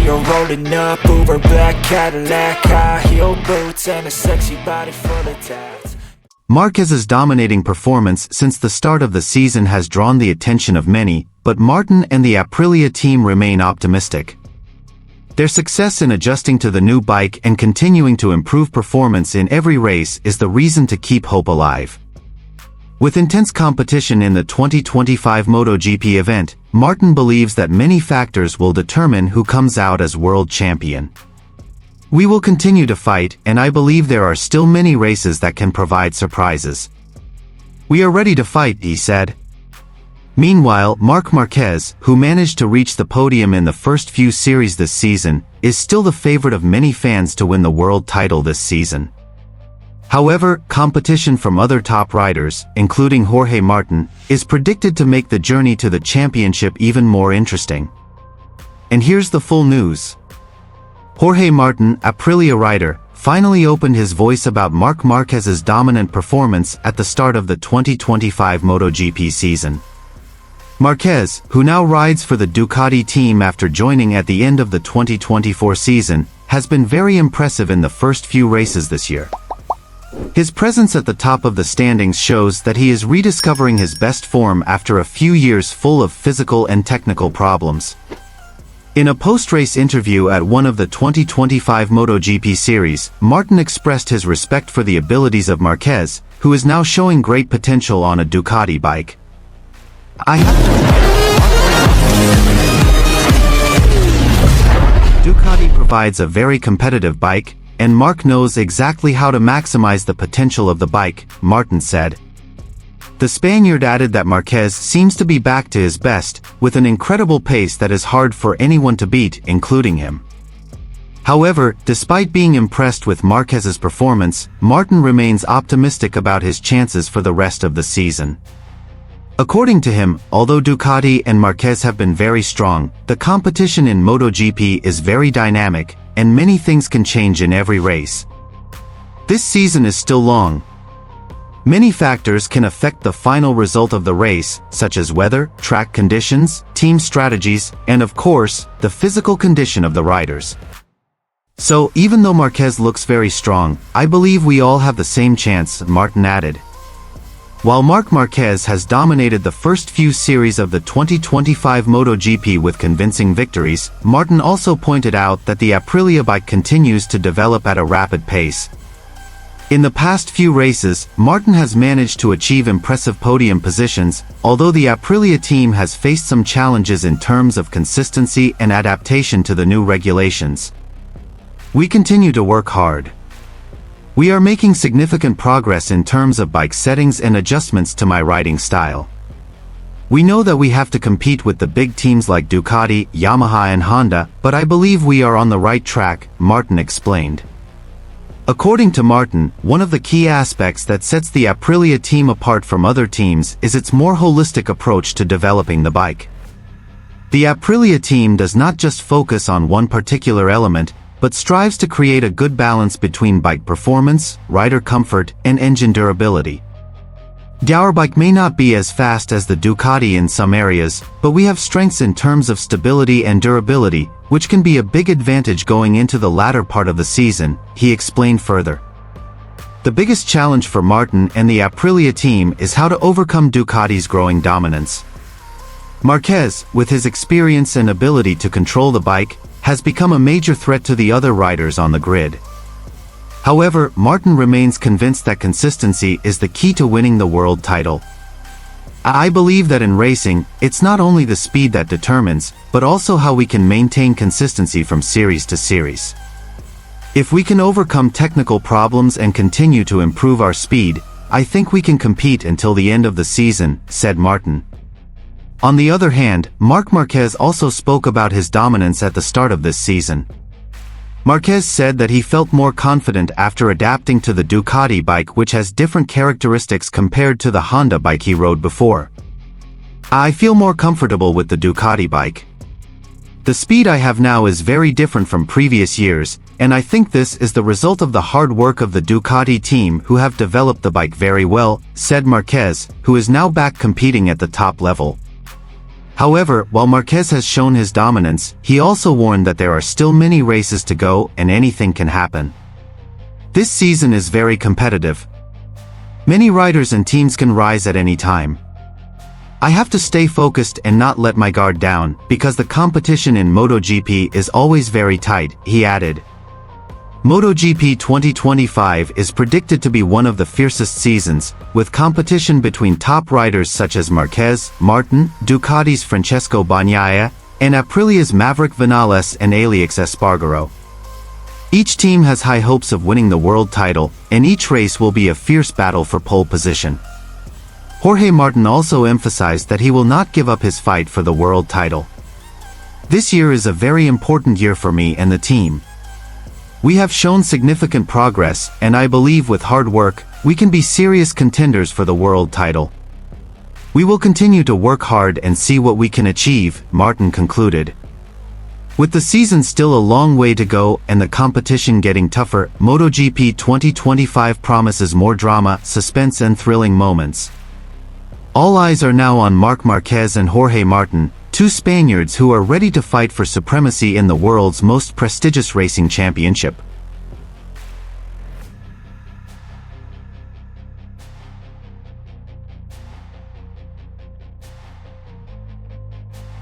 You're rolling up, Uber black Cadillac, high heel boots, and a sexy body full of tats. Marquez's dominating performance since the start of the season has drawn the attention of many, but Martin and the Aprilia team remain optimistic. Their success in adjusting to the new bike and continuing to improve performance in every race is the reason to keep hope alive. With intense competition in the 2025 MotoGP event, Martin believes that many factors will determine who comes out as world champion. We will continue to fight, and I believe there are still many races that can provide surprises. We are ready to fight, he said. Meanwhile, Marc Marquez, who managed to reach the podium in the first few series this season, is still the favorite of many fans to win the world title this season. However, competition from other top riders, including Jorge Martin, is predicted to make the journey to the championship even more interesting. And here's the full news. Jorge Martin, Aprilia rider, finally opened his voice about Marc Marquez's dominant performance at the start of the 2025 MotoGP season. Marquez, who now rides for the Ducati team after joining at the end of the 2024 season, has been very impressive in the first few races this year. His presence at the top of the standings shows that he is rediscovering his best form after a few years full of physical and technical problems. In a post-race interview at one of the 2025 MotoGP series, Martin expressed his respect for the abilities of Marquez, who is now showing great potential on a Ducati bike. Ducati provides a very competitive bike, and Marc knows exactly how to maximize the potential of the bike, Martin said. The Spaniard added that Marquez seems to be back to his best, with an incredible pace that is hard for anyone to beat, including him. However, despite being impressed with Marquez's performance, Martin remains optimistic about his chances for the rest of the season. According to him, although Ducati and Marquez have been very strong, the competition in MotoGP is very dynamic, and many things can change in every race. This season is still long. Many factors can affect the final result of the race, such as weather, track conditions, team strategies, and of course, the physical condition of the riders. So, even though Marquez looks very strong, I believe we all have the same chance, Martin added. While Marc Marquez has dominated the first few series of the 2025 MotoGP with convincing victories, Martin also pointed out that the Aprilia bike continues to develop at a rapid pace. In the past few races, Martin has managed to achieve impressive podium positions, although the Aprilia team has faced some challenges in terms of consistency and adaptation to the new regulations. We continue to work hard. We are making significant progress in terms of bike settings and adjustments to my riding style. We know that we have to compete with the big teams like Ducati, Yamaha and Honda, but I believe we are on the right track, Martin explained. According to Martin, one of the key aspects that sets the Aprilia team apart from other teams is its more holistic approach to developing the bike. The Aprilia team does not just focus on one particular element, but strives to create a good balance between bike performance, rider comfort, and engine durability. Our bike may not be as fast as the Ducati in some areas, but we have strengths in terms of stability and durability, which can be a big advantage going into the latter part of the season, he explained further. The biggest challenge for Martin and the Aprilia team is how to overcome Ducati's growing dominance. Marquez, with his experience and ability to control the bike, has become a major threat to the other riders on the grid. However, Martin remains convinced that consistency is the key to winning the world title. I believe that in racing, it's not only the speed that determines, but also how we can maintain consistency from series to series. If we can overcome technical problems and continue to improve our speed, I think we can compete until the end of the season, said Martin. On the other hand, Marc Marquez also spoke about his dominance at the start of this season. Marquez said that he felt more confident after adapting to the Ducati bike, which has different characteristics compared to the Honda bike he rode before. I feel more comfortable with the Ducati bike. The speed I have now is very different from previous years, and I think this is the result of the hard work of the Ducati team who have developed the bike very well, said Marquez, who is now back competing at the top level. However, while Marquez has shown his dominance, he also warned that there are still many races to go and anything can happen. This season is very competitive. Many riders and teams can rise at any time. I have to stay focused and not let my guard down, because the competition in MotoGP is always very tight, he added. MotoGP 2025 is predicted to be one of the fiercest seasons, with competition between top riders such as Marquez, Martin, Ducati's Francesco Bagnaia, and Aprilia's Maverick Vinales and Alex Espargaro. Each team has high hopes of winning the world title, and each race will be a fierce battle for pole position. Jorge Martin also emphasized that he will not give up his fight for the world title. This year is a very important year for me and the team. We have shown significant progress, and I believe with hard work, we can be serious contenders for the world title. We will continue to work hard and see what we can achieve, Martin concluded. With the season still a long way to go and the competition getting tougher, MotoGP 2025 promises more drama, suspense and thrilling moments. All eyes are now on Marc Marquez and Jorge Martin, two Spaniards who are ready to fight for supremacy in the world's most prestigious racing championship.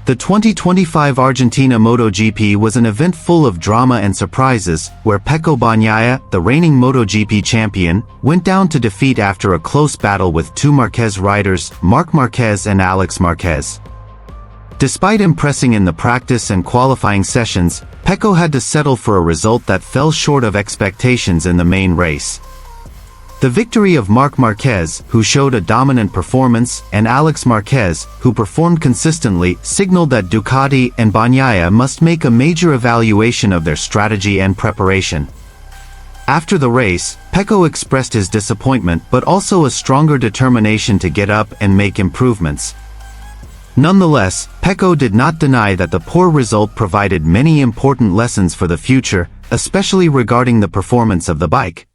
The 2025 Argentina MotoGP was an event full of drama and surprises, where Pecco Bagnaia, the reigning MotoGP champion, went down to defeat after a close battle with two Marquez riders, Marc Marquez and Alex Marquez. Despite impressing in the practice and qualifying sessions, Pecco had to settle for a result that fell short of expectations in the main race. The victory of Marc Marquez, who showed a dominant performance, and Alex Marquez, who performed consistently, signaled that Ducati and Bagnaia must make a major evaluation of their strategy and preparation. After the race, Pecco expressed his disappointment but also a stronger determination to get up and make improvements. Nonetheless, Pecco did not deny that the poor result provided many important lessons for the future, especially regarding the performance of the bike.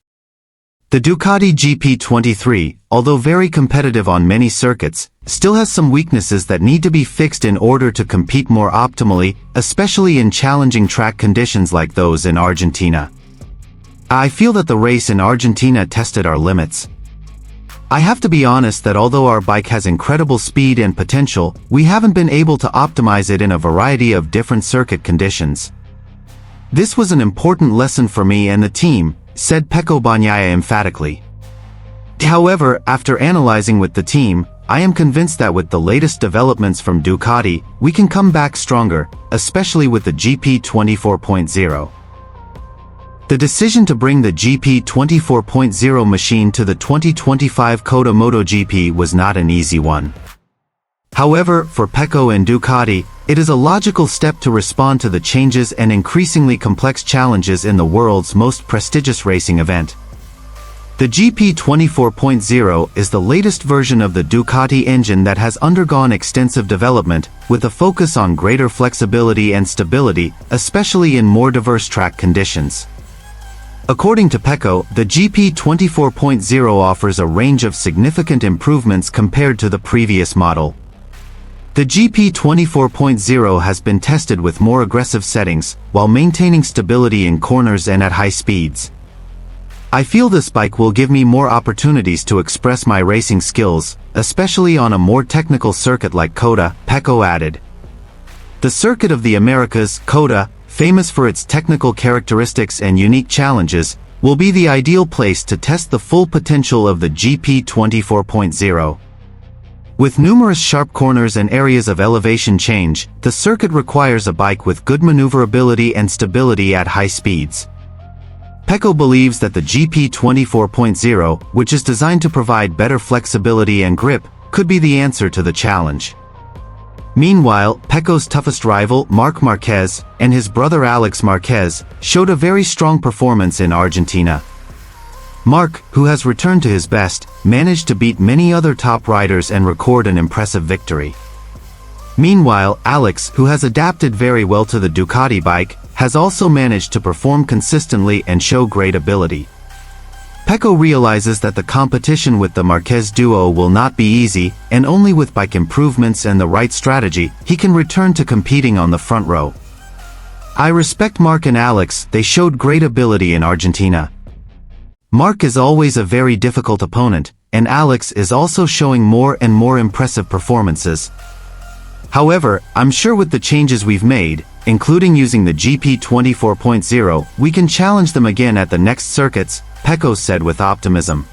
The Ducati GP23, although very competitive on many circuits, still has some weaknesses that need to be fixed in order to compete more optimally, especially in challenging track conditions like those in Argentina. I feel that the race in Argentina tested our limits. I have to be honest that although our bike has incredible speed and potential, we haven't been able to optimize it in a variety of different circuit conditions. This was an important lesson for me and the team, said Pecco Bagnaia emphatically. However, after analyzing with the team, I am convinced that with the latest developments from Ducati, we can come back stronger, especially with the GP 24.0. The decision to bring the GP 24.0 machine to the 2025 COTA MotoGP was not an easy one. However, for Pecco and Ducati, it is a logical step to respond to the changes and increasingly complex challenges in the world's most prestigious racing event. The GP 24.0 is the latest version of the Ducati engine that has undergone extensive development, with a focus on greater flexibility and stability, especially in more diverse track conditions. According to Pecco, the GP 24.0 offers a range of significant improvements compared to the previous model. The GP 24.0 has been tested with more aggressive settings, while maintaining stability in corners and at high speeds. I feel this bike will give me more opportunities to express my racing skills, especially on a more technical circuit like COTA, Pecco added. The Circuit of the Americas, COTA, famous for its technical characteristics and unique challenges, will be the ideal place to test the full potential of the GP 24.0. With numerous sharp corners and areas of elevation change, the circuit requires a bike with good maneuverability and stability at high speeds. Pecco believes that the GP 24.0, which is designed to provide better flexibility and grip, could be the answer to the challenge. Meanwhile, Pecco's toughest rival, Marc Marquez, and his brother Alex Marquez, showed a very strong performance in Argentina. Marc, who has returned to his best, managed to beat many other top riders and record an impressive victory. Meanwhile, Alex, who has adapted very well to the Ducati bike, has also managed to perform consistently and show great ability. Pecco realizes that the competition with the Marquez duo will not be easy, and only with bike improvements and the right strategy, he can return to competing on the front row. I respect Marc and Alex, they showed great ability in Argentina. Marc is always a very difficult opponent, and Alex is also showing more and more impressive performances. However, I'm sure with the changes we've made, including using the GP 24.0, we can challenge them again at the next circuits, Pecco said with optimism.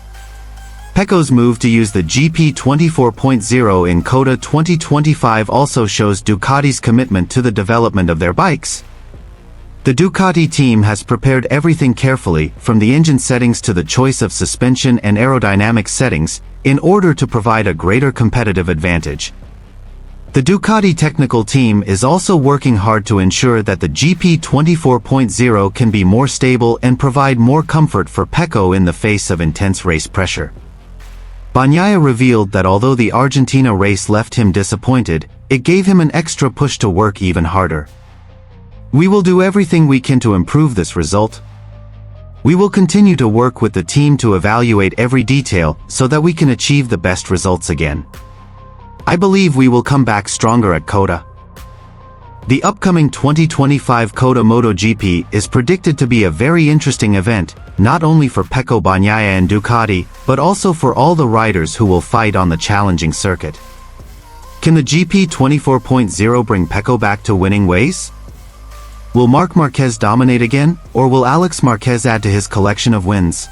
Pecco's move to use the GP 24.0 in COTA 2025 also shows Ducati's commitment to the development of their bikes. The Ducati team has prepared everything carefully, from the engine settings to the choice of suspension and aerodynamic settings, in order to provide a greater competitive advantage. The Ducati technical team is also working hard to ensure that the GP 24.0 can be more stable and provide more comfort for Pecco in the face of intense race pressure. Bagnaia revealed that although the Argentina race left him disappointed, it gave him an extra push to work even harder. We will do everything we can to improve this result. We will continue to work with the team to evaluate every detail so that we can achieve the best results again. I believe we will come back stronger at COTA. The upcoming 2025 COTA MotoGP is predicted to be a very interesting event, not only for Pecco Bagnaia and Ducati, but also for all the riders who will fight on the challenging circuit. Can the GP 24.0 bring Pecco back to winning ways? Will Marc Marquez dominate again, or will Alex Marquez add to his collection of wins?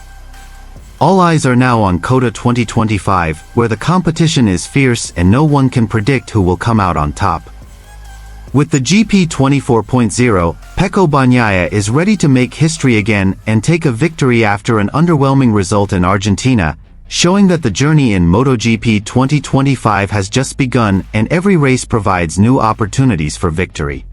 All eyes are now on COTA 2025, where the competition is fierce and no one can predict who will come out on top. With the GP 24.0, Pecco Bagnaia is ready to make history again and take a victory after an underwhelming result in Argentina, showing that the journey in MotoGP 2025 has just begun and every race provides new opportunities for victory.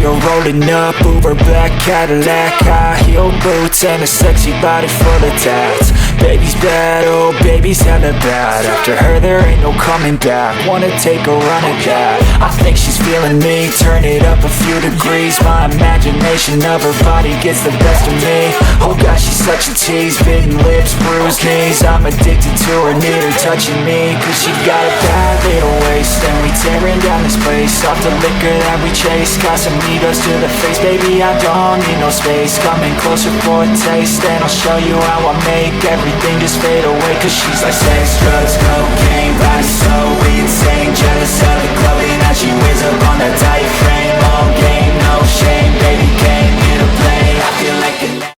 You're rolling up, Uber black Cadillac, high heel boots and a sexy body full of tats. Baby's bad, oh baby's hella bad. After her there ain't no coming back. Wanna take a run at that. I think she's feeling me, turn it up a few degrees. My imagination of her body gets the best of me. Oh gosh, she's such a tease, bitten lips, bruised knees. I'm addicted to her, need her touching me, cause she got a bad little waist. And we tearing down this place, off the liquor that we chase. Casamigos to the face, baby I don't need no space. Coming closer for a taste, and I'll show you how I make everything just fade away. Cause she's like sex, drugs, cocaine, body so insane. Jealous of the clothing that she wears up on that tight frame. All game, no shame, baby